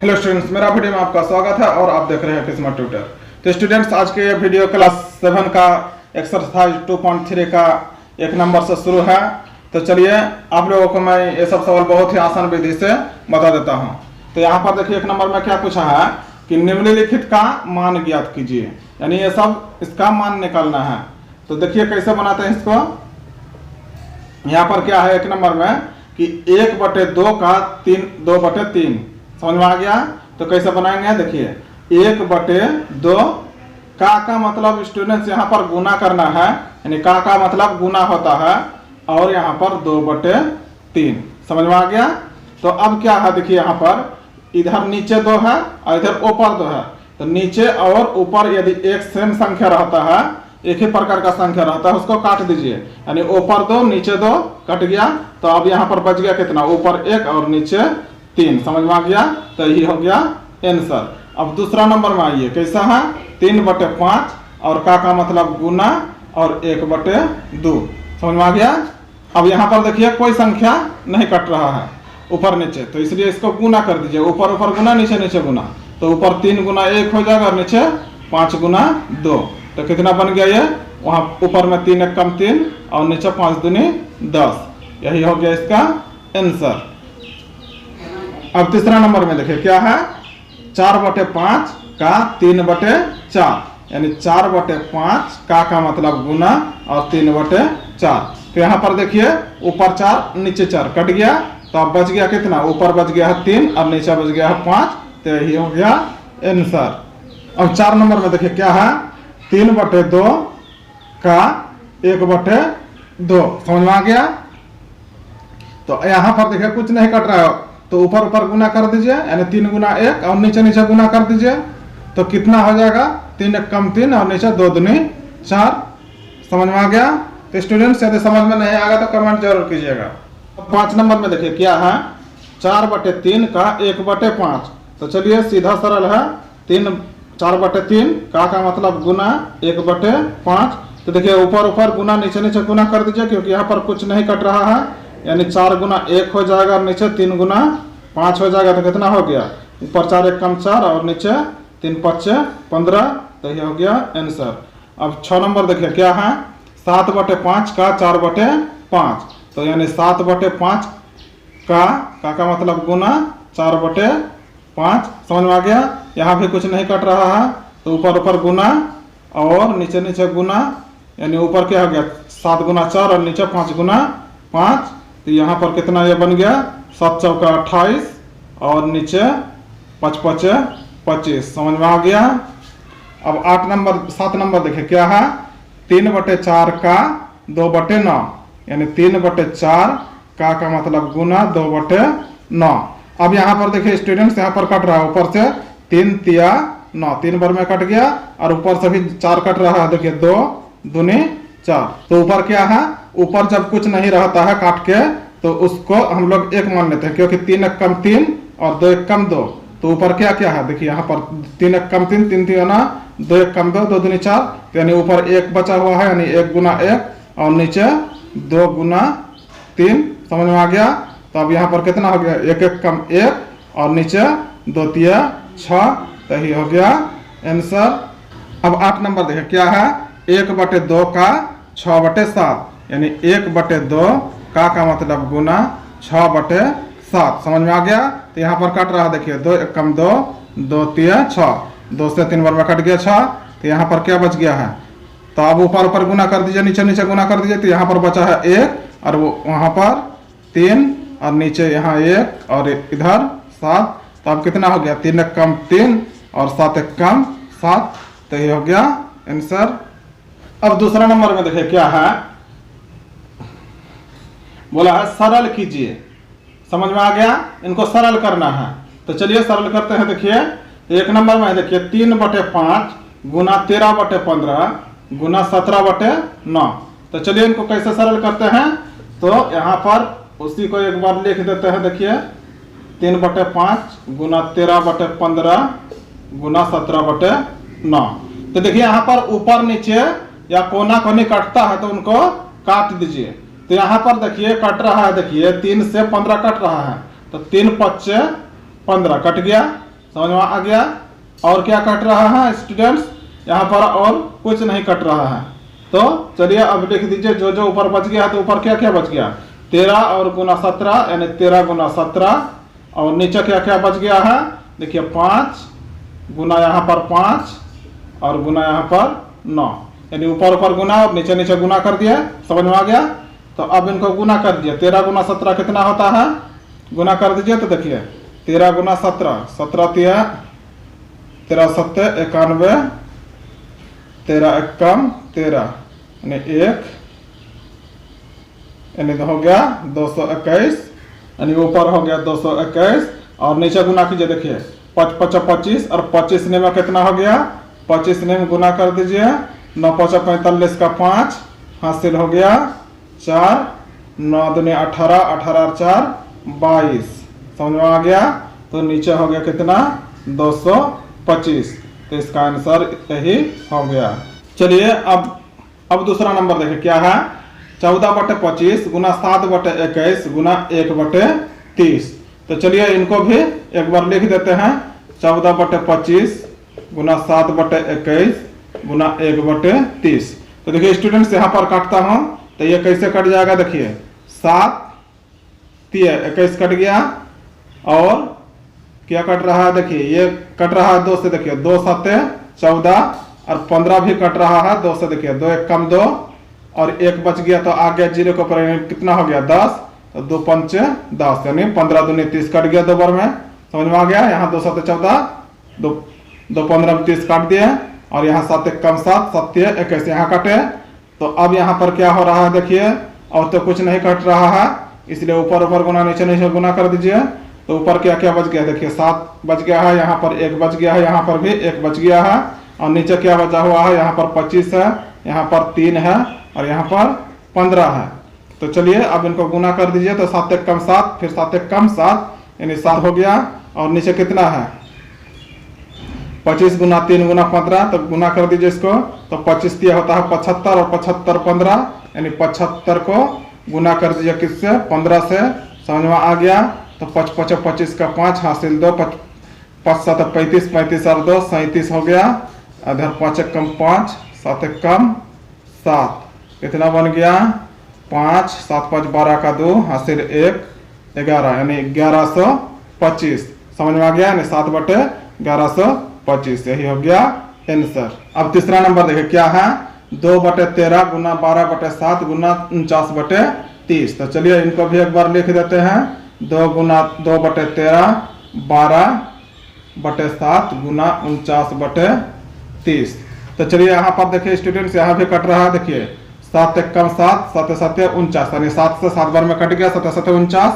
Hello students, मेरा video में आपका स्वागत है और आप देख रहे हैं किस्मत ट्यूटर। तो स्टूडेंट्स, आज के वीडियो क्लास 7 का एक्सरसाइज 2.3 का 1 नंबर से शुरू है। तो चलिए आप लोगों को मैं ये सब सवाल बहुत ही आसान विधि से बता देता हूं। तो यहाँ पर देखिए 1 नंबर में क्या पूछा है कि निम्नलिखित का मान ज्ञात कीजिए, यानी ये सब इसका मान निकालना है। तो देखिए कैसे बनाते हैं इसको। यहाँ पर क्या है 1 नंबर में कि 1/2 का 2/3 समझ में आ गया। तो कैसे बनाएंगे, देखिए 1/2 का मतलब स्टूडेंट्स यहाँ पर गुना करना है, यानी का मतलब गुना होता है, और यहाँ पर 2/3 समझ में आ गया। तो अब क्या है, देखिए यहाँ पर इधर नीचे 2 है और इधर ऊपर 2 है। तो नीचे और ऊपर यदि एक सेम संख्या रहता है, एक ही प्रकार का संख्या रहता है, उसको काट दीजिए, यानी ऊपर 2 नीचे 2 कट गया। तो अब यहाँ पर बच गया कितना, ऊपर 1 और नीचे 3 समझ में आ गया। तो यही हो गया आंसर। अब दूसरा नंबर में आइए, कैसा है 3/5 और का मतलब गुना और 1/2 समझ में आ गया। अब यहाँ पर देखिए कोई संख्या नहीं कट रहा है ऊपर नीचे, तो इसलिए इसको गुना कर दीजिए, ऊपर ऊपर गुना नीचे नीचे गुना। तो ऊपर 3 गुना 1 हो जाएगा और नीचे 5 गुना 2। तो कितना बन गया ये, वहाँ ऊपर में 3 1 कम 3 और नीचे 5 दूनी 10। यही हो गया इसका आंसर। अब तीसरा नंबर में देखिए क्या है 4/5 का 3/4, यानी 4/5 का मतलब गुना और 3/4। तो यहाँ पर देखिए ऊपर 4 नीचे 4 कट गया। तो अब बच गया कितना, ऊपर बच गया है 3 और नीचे बच गया है 5। तो यही हो गया आंसर। अब 4 नंबर में देखिए क्या है 3/2 का 1/2 समझ में आ गया। तो यहाँ पर देखिए कुछ नहीं कट रहा है, तो ऊपर ऊपर गुना कर दीजिए, यानी 3 गुना 1 और नीचे नीचे गुना कर दीजिए। तो कितना हो जाएगा 3 1 कम 3 और नीचे 2 दूनी 4 समझ में आ गया। तो स्टूडेंट्स यदि समझ में नहीं आएगा तो कमेंट जरूर कीजिएगा। 5 नंबर में देखिए क्या है 4/3 का 1/5। तो चलिए सीधा सरल है, 4/3 का मतलब गुना 1/5। तो देखिए ऊपर ऊपर गुना नीचे नीचे गुना कर दीजिए, क्योंकि यहाँ पर कुछ नहीं कट रहा है, यानी 4 गुना 1 हो जाएगा और नीचे 3 गुना 5 हो जाएगा। तो कितना हो गया, ऊपर 4 1 कम 4 और नीचे 3 5 15। तो ये हो गया आंसर। अब 6 नंबर देखिए क्या है 7/5 का 4/5। तो यानी 7/5 का मतलब गुना 4/5 समझ में आ गया। यहाँ भी कुछ नहीं कट रहा है, तो ऊपर ऊपर गुना और नीचे नीचे गुना, यानी ऊपर क्या हो गया 7 गुना 4 और नीचे 5 गुना 5। तो यहाँ पर कितना ये बन गया 7 चौका 28 और नीचे 5 5 25 समझ में आ गया। अब 7 नंबर देखिए क्या है 3/4 का 2/9, यानी 3/4 का मतलब गुना 2/9। अब यहाँ पर देखिए स्टूडेंट्स यहाँ पर कट रहा है, ऊपर से 3 तिया 9 3 बार में कट गया और ऊपर से भी 4 कट रहा है। देखिए 2 दूनी 4। तो ऊपर क्या है, ऊपर जब कुछ नहीं रहता है काट के तो उसको हम लोग 1 मान लेते हैं, क्योंकि 3 1 कम 3 और 2 1 कम 2। तो ऊपर क्या क्या है, देखिए यहाँ पर 3 1 कम 3 3 3 2 1 कम 2 2 दूनी 4। तो यानी ऊपर 1 बचा हुआ है, यानी 1 गुना 1 और नीचे 2 गुना 3 समझ में आ गया। तो अब यहाँ पर कितना हो गया 1 1 कम 1 और नीचे 2 तिया 6। तो यही हो गया आंसर। अब 8 नंबर देखिए क्या है 1/2 का 6/7, यानी 1/2 का मतलब गुना 6/7 समझ में आ गया। तो यहाँ पर कट रहा देखिए 2 1 कम 2 2 तिया 6, 2 से 3 बार में कट गया 6। तो यहाँ पर क्या बच गया है, तो अब ऊपर ऊपर गुना कर दीजिए, नीचे नीचे गुना कर दीजिए। तो यहाँ पर बचा है 1 और वो वहाँ पर 3 और नीचे यहाँ 1 और इधर 7। तो अब कितना हो गया 3 1 कम 3 और 7 1 कम 7। तो ये हो गया आंसर। अब दूसरा नंबर में देखिए क्या है, बोला है सरल कीजिए, समझ में आ गया। इनको सरल करना है, तो चलिए सरल करते हैं। देखिए 1 नंबर में देखिए 3/5 गुना 13/15 गुना 17/9। तो चलिए इनको कैसे सरल करते हैं। तो यहाँ पर उसी को एक बार लिख देते हैं। देखिए 3/5 गुना 13/15 गुना 17/9। तो देखिए यहाँ पर ऊपर नीचे या कोना कोनी कटता है, तो उनको काट दीजिए। तो यहाँ पर देखिए कट रहा है, देखिए 3 से 15 कट रहा है, तो 3 5 15 कट गया। समझ में आ गया। और क्या कट रहा है स्टूडेंट्स, यहाँ पर और कुछ नहीं कट रहा है। तो चलिए अब लिख दीजिए जो जो ऊपर बच गया है। तो ऊपर क्या क्या बच गया, 13 और गुना 17 यानी 13 गुना 17। और नीचे क्या क्या बच गया है, देखिए 5 गुना यहाँ पर 5 और गुना यहाँ पर 9, यानी ऊपर ऊपर गुना और नीचे नीचे गुना कर दिया। समझ में आ गया। तो अब इनको गुना कर दिया, 13 गुना 17 कितना होता है, गुना कर दीजिए। तो देखिए 13 गुना 17, 17 13 7 91, 13 1 13 यानी 1 यानी हो गया 221, यानी ऊपर हो गया 221 और नीचे गुना कीजिए। देखिए 5 5 25 और 25 में कितना हो गया, 25 में गुना कर दीजिए। 9 5 45 का 5 हासिल हो गया 4, 9 दूनी 18, 18 और 4 22। समझ में आ गया। तो नीचे हो गया कितना, 225। तो इसका आंसर यही हो गया। चलिए अब दूसरा नंबर देखिए क्या है, 14/25 गुना 7/21 गुना 1/30। तो चलिए इनको भी एक बार लिख देते हैं। 14/25 गुना 7/21 गुना 1/30। तो देखिए स्टूडेंट्स यहाँ पर काटता हूँ तो ये कैसे कट जाएगा, देखिए 7 21 कट गया और क्या कट रहा है, देखिए ये कट रहा है 2 से। देखिए 2 7 14 और 15 भी कट रहा है 2 से। देखिए 2 1 कम 2 और 1 बच गया तो आ गया 0 के ऊपर, कितना हो गया 10। तो 2 5 10 यानी 15 दूनी 30 कट गया 2 बार में। समझ में आ गया। यहाँ 2 7 14, 2 15 30 काट दिए और यहाँ 7 1 कम 7 7 21 यहाँ कटे। तो अब यहाँ पर क्या हो रहा है, देखिए और तो कुछ नहीं कट रहा है, इसलिए ऊपर ऊपर गुना नीचे नीचे गुना कर दीजिए। तो ऊपर क्या क्या बच गया, देखिए 7 बच गया है, यहाँ पर 1 बच गया है, यहाँ पर भी 1 बच गया है और नीचे क्या बचा हुआ है, यहाँ पर 25 है, यहाँ पर 3 है और यहाँ पर 15 है। तो चलिए अब इनको गुना कर दीजिए। तो 7 1 कम 7 फिर 7 1 कम 7 यानी 7 हो गया और नीचे कितना है 25 गुना 3 गुना 15। तो गुना कर दीजिए इसको। तो 25 दिया होता है 75 और 75 15 यानी 75 को गुना कर दीजिए किससे, 15 से। समझ में आ गया। तो 5 5 25 का 5 हासिल 2, 5 7 35 35 और 2 37 हो गया। इधर 5 1 कम 5 7 1 कम 7 कितना बन गया 5 7 5 12 का 2 हासिल 1 11 यानी 1125। समझ में आ गया, यानी 7/1125 यही हो गया आंसर। अब तीसरा नंबर देखिए क्या है, 2/13 गुना 12/7 गुना 49/30। तो चलिए इनको भी एक बार लिख देते हैं। 2 गुना 2/13 12/7 गुना 49/30। तो चलिए यहाँ पर देखिए स्टूडेंट्स यहाँ भी कट रहा है। देखिए 7 1 कम 7 7 7 49 यानी 7 से 7 बार में कट गया 7 7 49।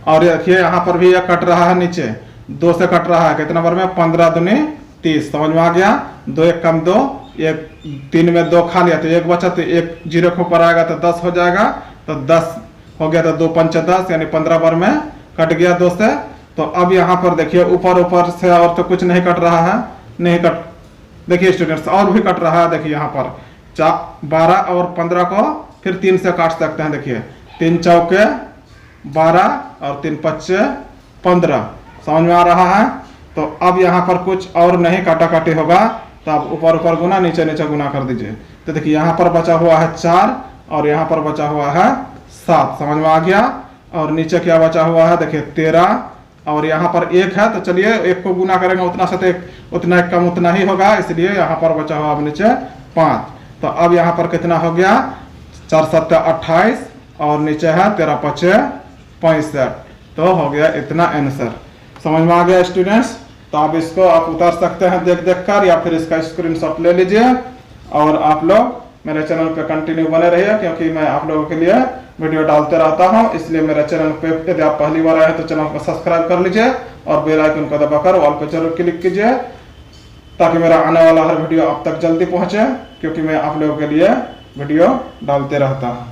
और देखिए यहाँ पर भी यह कट रहा है, नीचे 2 से कट रहा है, कितना बार में 15 दूनी 30। समझ में आ गया। 2 1 कम 2 1 3 में 2 खा लिया तो 1 बचा, तो 1 0 के ऊपर आएगा तो 10 हो जाएगा। तो 10 हो गया तो 2 5 10 यानी 15 बार में कट गया 2 से। तो अब यहाँ पर देखिए ऊपर ऊपर से और तो कुछ नहीं कट रहा है, नहीं कट। देखिए स्टूडेंट्स और भी कट रहा है। देखिए यहाँ पर 12 और 15 को फिर 3 से काट सकते हैं। देखिए 3 चौके 12 और 3 5 15। समझ में आ रहा है। तो अब यहाँ पर कुछ और नहीं काटा काटी होगा, तो आप ऊपर ऊपर गुना नीचे नीचे गुना कर दीजिए। तो देखिए यहाँ पर बचा हुआ है 4 और यहाँ पर बचा हुआ है 7। समझ में आ गया। और नीचे क्या बचा हुआ है, देखिए 13 और यहाँ पर 1 है। तो चलिए 1 को गुना करेंगे उतना से उतना एक कम उतना ही होगा, इसलिए यहाँ पर बचा हुआ अब नीचे 5। तो अब यहाँ पर कितना हो गया 4 7 28 और नीचे है 13 5 65। तो हो गया इतना आंसर। समझ में आ गया स्टूडेंट्स। तो आप इसको आप उतार सकते हैं देख देख कर, या फिर इसका स्क्रीनशॉट ले लीजिए और आप लोग मेरे चैनल पे कंटिन्यू बने रहिए, क्योंकि मैं आप लोगों के लिए वीडियो डालते रहता हूं। इसलिए मेरे चैनल पे यदि आप पहली बार आए हैं तो चैनल को सब्सक्राइब कर लीजिए और बेल आइकन को दबाकर ऑल पे जरूर क्लिक कीजिए, ताकि मेरा आने वाला हर वीडियो आप तक जल्दी पहुंचे, क्योंकि मैं आप लोगों के लिए वीडियो डालते रहता हूं।